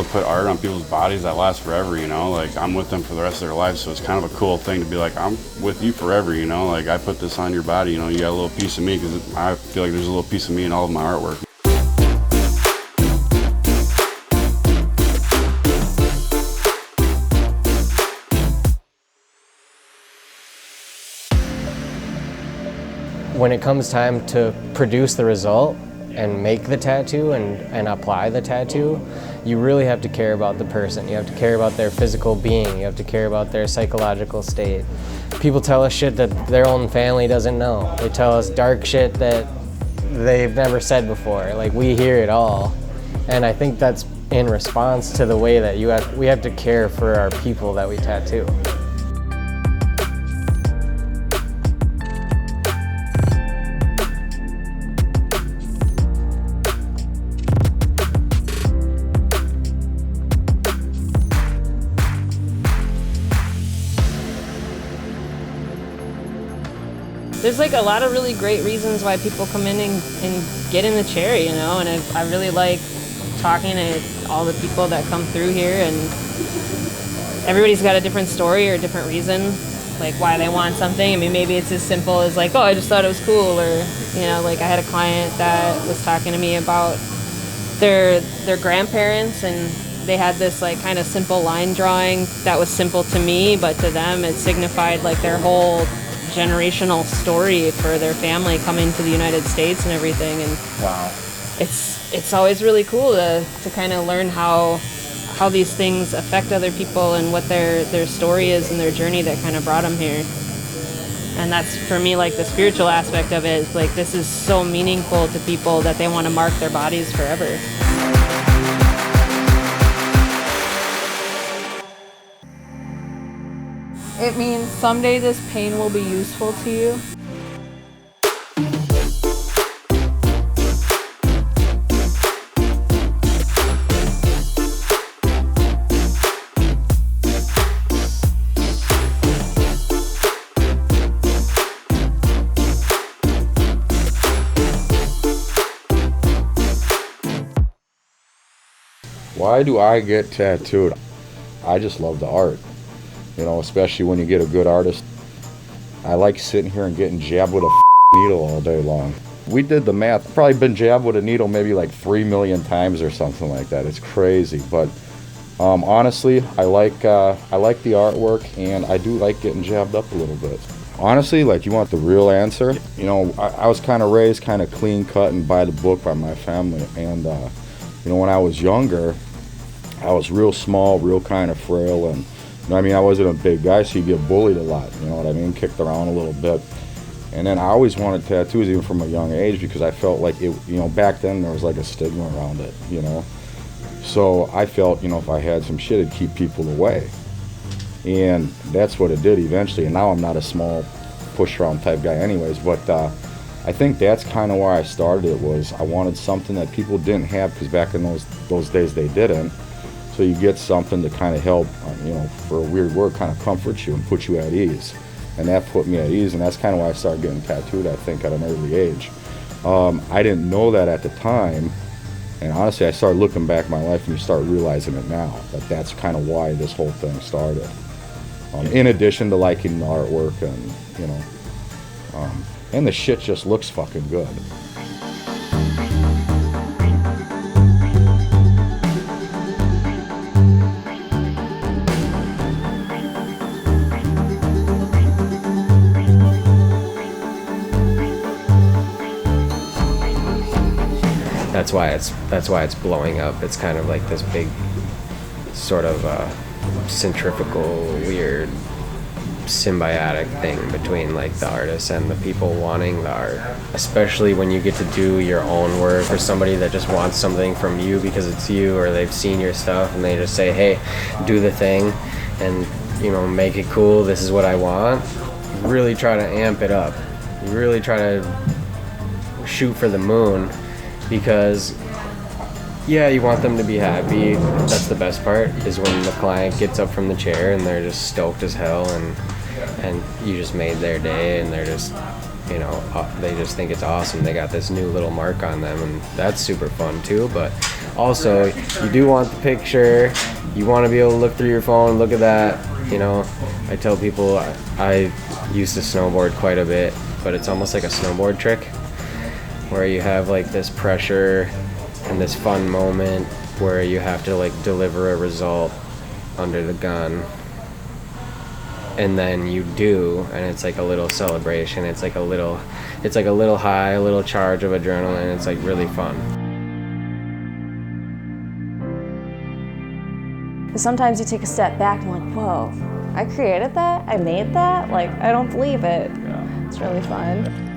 able to put art on people's bodies that lasts forever, you know, like I'm with them for the rest of their lives, so it's kind of a cool thing to be like, I'm with you forever, you know, like I put this on your body, you know, you got a little piece of me, because I feel like there's a little piece of me in all of my artwork. When it comes time to produce the result and make the tattoo and apply the tattoo, you really have to care about the person. You have to care about their physical being. You have to care about their psychological state. People tell us shit that their own family doesn't know. They tell us dark shit that they've never said before. Like, we hear it all. And I think that's in response to the way that we have to care for our people that we tattoo. There's like a lot of really great reasons why people come in and get in the chair, you know, and I really like talking to all the people that come through here, and everybody's got a different story or a different reason, like why they want something. I mean, maybe it's as simple as like, oh, I just thought it was cool, or, you know, like I had a client that was talking to me about their grandparents, and they had this like kind of simple line drawing that was simple to me, but to them it signified like their whole generational story for their family coming to the United States and everything. And Wow. It's always really cool to kind of learn how these things affect other people and what their story is and their journey that kind of brought them here. And that's, for me, like the spiritual aspect of it is like, this is so meaningful to people that they want to mark their bodies forever. It means someday this pain will be useful to you. Why do I get tattooed? I just love the art. You know, especially when you get a good artist. I like sitting here and getting jabbed with a needle all day long. We did the math. I've probably been jabbed with a needle maybe like 3 million times or something like that. It's crazy, but honestly, I like the artwork, and I do like getting jabbed up a little bit. Honestly, like, you want the real answer? You know, I was kind of raised kind of clean cut and by the book by my family, and you know, when I was younger, I was real small, real kind of frail, and you know, I mean, I wasn't a big guy, so you get bullied a lot, you know what I mean, kicked around a little bit. And then I always wanted tattoos, even from a young age, because I felt like it, you know, back then there was like a stigma around it, you know. So I felt, you know, if I had some shit, it'd keep people away. And that's what it did eventually. And now I'm not a small push around type guy anyways, but I think that's kind of why I started it, was I wanted something that people didn't have, because back in those days they didn't. So you get something to kind of help, you know, for a weird word, kind of comfort you and put you at ease. And that put me at ease, and that's kind of why I started getting tattooed, I think, at an early age. I didn't know that at the time, and honestly, I started looking back at my life and you start realizing it now, that that's kind of why this whole thing started. In addition to liking the artwork, and, you know, and the shit just looks fucking good. That's why it's blowing up. It's kind of like this big sort of centrifugal, weird, symbiotic thing between like the artist and the people wanting the art. Especially when you get to do your own work for somebody that just wants something from you because it's you, or they've seen your stuff and they just say, hey, do the thing and, you know, make it cool. This is what I want. You really try to amp it up. You really try to shoot for the moon. Because, yeah, you want them to be happy. That's the best part, is when the client gets up from the chair and they're just stoked as hell, and you just made their day, and they're just, you know, they just think it's awesome. They got this new little mark on them, and that's super fun too. But also you do want the picture. You want to be able to look through your phone, look at that. You know, I tell people I used to snowboard quite a bit, but it's almost like a snowboard trick where you have like this pressure and this fun moment where you have to like deliver a result under the gun, and then you do, and it's like a little celebration. It's like a little high, a little charge of adrenaline. It's like really fun. Sometimes you take a step back and like, whoa, I created that? I made that? Like, I don't believe it. Yeah. It's really fun.